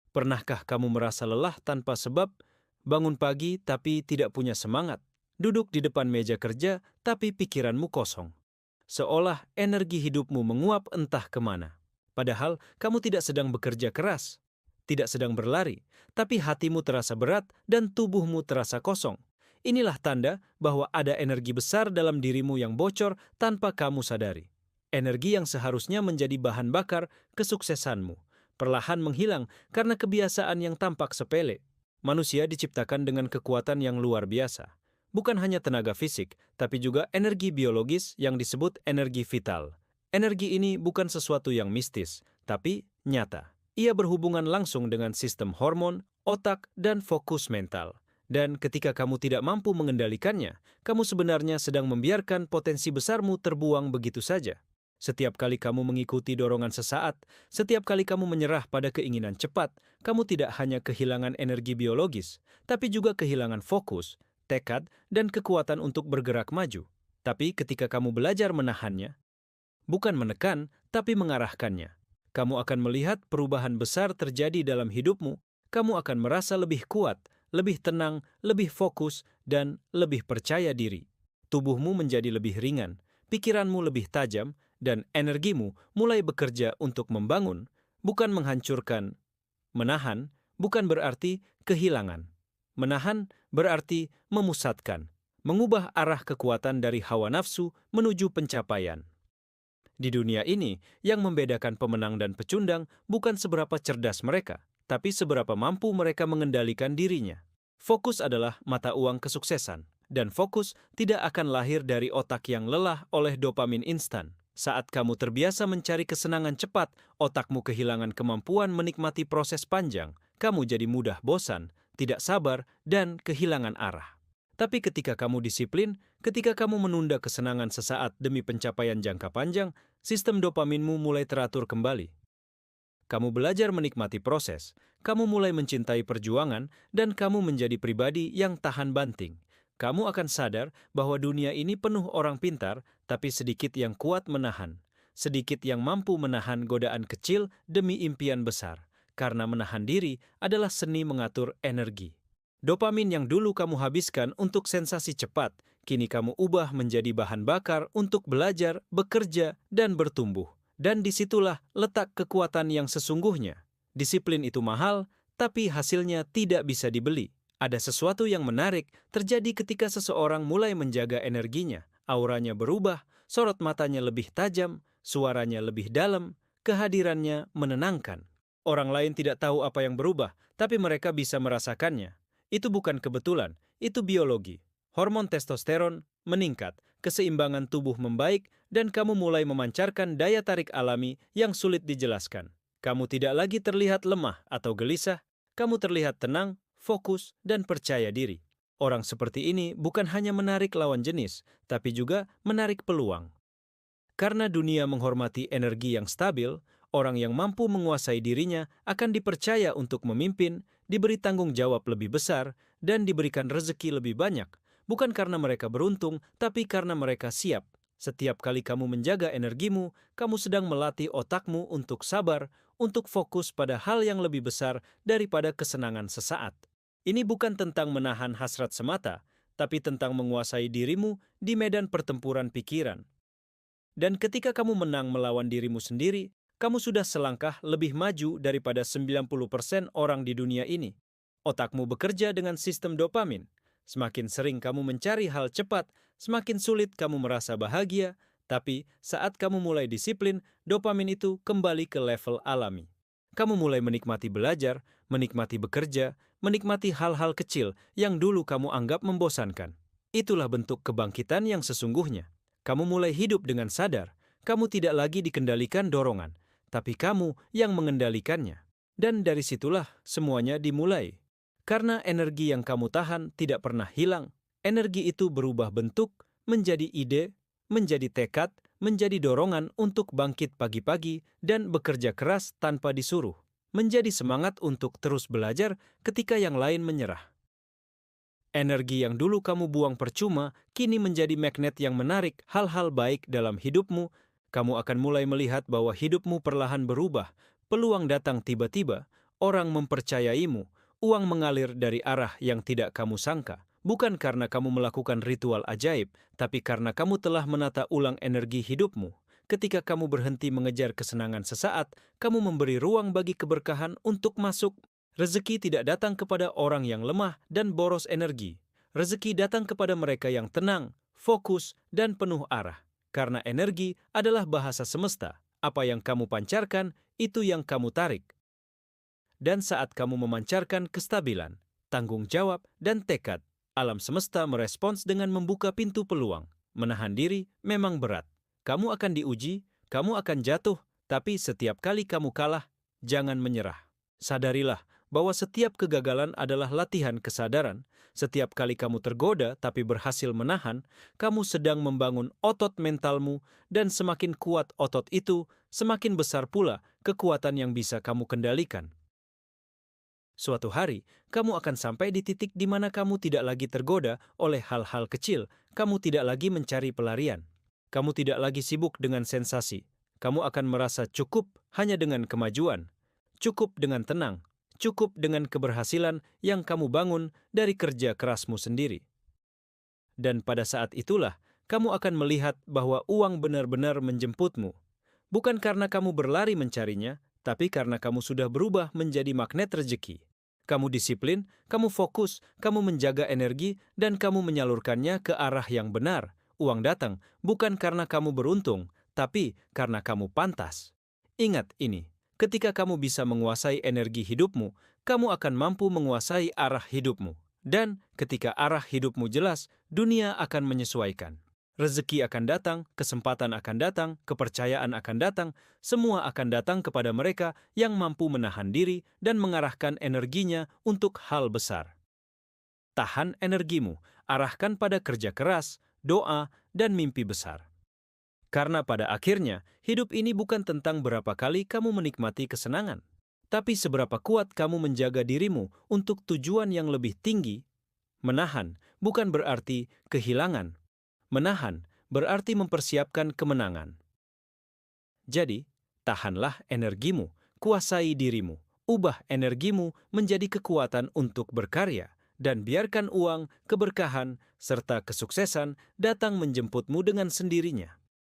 Pernahkah kamu merasa lelah tanpa sebab, bangun pagi tapi tidak punya semangat, duduk di depan meja kerja tapi pikiranmu kosong? Seolah energi hidupmu menguap entah kemana. Padahal kamu tidak sedang bekerja keras, tidak sedang berlari, tapi hatimu terasa berat dan tubuhmu terasa kosong. Inilah tanda bahwa ada energi besar dalam dirimu yang bocor tanpa kamu sadari. Energi yang seharusnya menjadi bahan bakar kesuksesanmu, perlahan menghilang karena kebiasaan yang tampak sepele. Manusia diciptakan dengan kekuatan yang luar biasa. Bukan hanya tenaga fisik, tapi juga energi biologis yang disebut energi vital. Energi ini bukan sesuatu yang mistis, tapi nyata. Ia berhubungan langsung dengan sistem hormon, otak, dan fokus mental. Dan ketika kamu tidak mampu mengendalikannya, kamu sebenarnya sedang membiarkan potensi besarmu terbuang begitu saja. Setiap kali kamu mengikuti dorongan sesaat, setiap kali kamu menyerah pada keinginan cepat, kamu tidak hanya kehilangan energi biologis, tapi juga kehilangan fokus, tekad, dan kekuatan untuk bergerak maju. Tapi ketika kamu belajar menahannya, bukan menekan, tapi mengarahkannya, kamu akan melihat perubahan besar terjadi dalam hidupmu. Kamu akan merasa lebih kuat, lebih tenang, lebih fokus, dan lebih percaya diri. Tubuhmu menjadi lebih ringan, pikiranmu lebih tajam, dan energimu mulai bekerja untuk membangun, bukan menghancurkan. Menahan bukan berarti kehilangan. Menahan berarti memusatkan, mengubah arah kekuatan dari hawa nafsu menuju pencapaian. Di dunia ini, yang membedakan pemenang dan pecundang bukan seberapa cerdas mereka, tapi seberapa mampu mereka mengendalikan dirinya. Fokus adalah mata uang kesuksesan, dan fokus tidak akan lahir dari otak yang lelah oleh dopamin instan. Saat kamu terbiasa mencari kesenangan cepat, otakmu kehilangan kemampuan menikmati proses panjang. Kamu jadi mudah bosan, tidak sabar, dan kehilangan arah. Tapi ketika kamu disiplin, ketika kamu menunda kesenangan sesaat demi pencapaian jangka panjang, sistem dopaminmu mulai teratur kembali. Kamu belajar menikmati proses, kamu mulai mencintai perjuangan, dan kamu menjadi pribadi yang tahan banting. Kamu akan sadar bahwa dunia ini penuh orang pintar, tapi sedikit yang kuat menahan. Sedikit yang mampu menahan godaan kecil demi impian besar. Karena menahan diri adalah seni mengatur energi. Dopamin yang dulu kamu habiskan untuk sensasi cepat, kini kamu ubah menjadi bahan bakar untuk belajar, bekerja, dan bertumbuh. Dan disitulah letak kekuatan yang sesungguhnya. Disiplin itu mahal, tapi hasilnya tidak bisa dibeli. Ada sesuatu yang menarik terjadi ketika seseorang mulai menjaga energinya. Auranya berubah, sorot matanya lebih tajam, suaranya lebih dalam, kehadirannya menenangkan. Orang lain tidak tahu apa yang berubah, tapi mereka bisa merasakannya. Itu bukan kebetulan, itu biologi. Hormon testosteron meningkat, keseimbangan tubuh membaik, dan kamu mulai memancarkan daya tarik alami yang sulit dijelaskan. Kamu tidak lagi terlihat lemah atau gelisah, kamu terlihat tenang, fokus, dan percaya diri. Orang seperti ini bukan hanya menarik lawan jenis, tapi juga menarik peluang. Karena dunia menghormati energi yang stabil, orang yang mampu menguasai dirinya akan dipercaya untuk memimpin, diberi tanggung jawab lebih besar, dan diberikan rezeki lebih banyak. Bukan karena mereka beruntung, tapi karena mereka siap. Setiap kali kamu menjaga energimu, kamu sedang melatih otakmu untuk sabar, untuk fokus pada hal yang lebih besar daripada kesenangan sesaat. Ini bukan tentang menahan hasrat semata, tapi tentang menguasai dirimu di medan pertempuran pikiran. Dan ketika kamu menang melawan dirimu sendiri, kamu sudah selangkah lebih maju daripada 90% orang di dunia ini. Otakmu bekerja dengan sistem dopamin. Semakin sering kamu mencari hal cepat, semakin sulit kamu merasa bahagia, tapi saat kamu mulai disiplin, dopamin itu kembali ke level alami. Kamu mulai menikmati belajar, menikmati bekerja, menikmati hal-hal kecil yang dulu kamu anggap membosankan. Itulah bentuk kebangkitan yang sesungguhnya. Kamu mulai hidup dengan sadar, kamu tidak lagi dikendalikan dorongan, tapi kamu yang mengendalikannya. Dan dari situlah semuanya dimulai. Karena energi yang kamu tahan tidak pernah hilang, energi itu berubah bentuk menjadi ide, menjadi tekad, menjadi dorongan untuk bangkit pagi-pagi dan bekerja keras tanpa disuruh. Menjadi semangat untuk terus belajar ketika yang lain menyerah. Energi yang dulu kamu buang percuma, kini menjadi magnet yang menarik hal-hal baik dalam hidupmu. Kamu akan mulai melihat bahwa hidupmu perlahan berubah, peluang datang tiba-tiba, orang mempercayaimu, uang mengalir dari arah yang tidak kamu sangka. Bukan karena kamu melakukan ritual ajaib, tapi karena kamu telah menata ulang energi hidupmu. Ketika kamu berhenti mengejar kesenangan sesaat, kamu memberi ruang bagi keberkahan untuk masuk. Rezeki tidak datang kepada orang yang lemah dan boros energi. Rezeki datang kepada mereka yang tenang, fokus, dan penuh arah. Karena energi adalah bahasa semesta. Apa yang kamu pancarkan, itu yang kamu tarik. Dan saat kamu memancarkan kestabilan, tanggung jawab, dan tekad, alam semesta merespons dengan membuka pintu peluang. Menahan diri memang berat. Kamu akan diuji, kamu akan jatuh, tapi setiap kali kamu kalah, jangan menyerah. Sadarilah bahwa setiap kegagalan adalah latihan kesadaran. Setiap kali kamu tergoda tapi berhasil menahan, kamu sedang membangun otot mentalmu, dan semakin kuat otot itu, semakin besar pula kekuatan yang bisa kamu kendalikan. Suatu hari, kamu akan sampai di titik di mana kamu tidak lagi tergoda oleh hal-hal kecil. Kamu tidak lagi mencari pelarian. Kamu tidak lagi sibuk dengan sensasi. Kamu akan merasa cukup hanya dengan kemajuan. Cukup dengan tenang. Cukup dengan keberhasilan yang kamu bangun dari kerja kerasmu sendiri. Dan pada saat itulah, kamu akan melihat bahwa uang benar-benar menjemputmu. Bukan karena kamu berlari mencarinya, tapi karena kamu sudah berubah menjadi magnet rezeki. Kamu disiplin, kamu fokus, kamu menjaga energi, dan kamu menyalurkannya ke arah yang benar. Uang datang bukan karena kamu beruntung, tapi karena kamu pantas. Ingat ini, ketika kamu bisa menguasai energi hidupmu, kamu akan mampu menguasai arah hidupmu. Dan ketika arah hidupmu jelas, dunia akan menyesuaikan. Rezeki akan datang, kesempatan akan datang, kepercayaan akan datang, semua akan datang kepada mereka yang mampu menahan diri dan mengarahkan energinya untuk hal besar. Tahan energimu, arahkan pada kerja keras, doa, dan mimpi besar. Karena pada akhirnya, hidup ini bukan tentang berapa kali kamu menikmati kesenangan, tapi seberapa kuat kamu menjaga dirimu untuk tujuan yang lebih tinggi. Menahan bukan berarti kehilangan. Menahan berarti mempersiapkan kemenangan. Jadi, tahanlah energimu, kuasai dirimu, ubah energimu menjadi kekuatan untuk berkarya, dan biarkan uang, keberkahan, serta kesuksesan datang menjemputmu dengan sendirinya.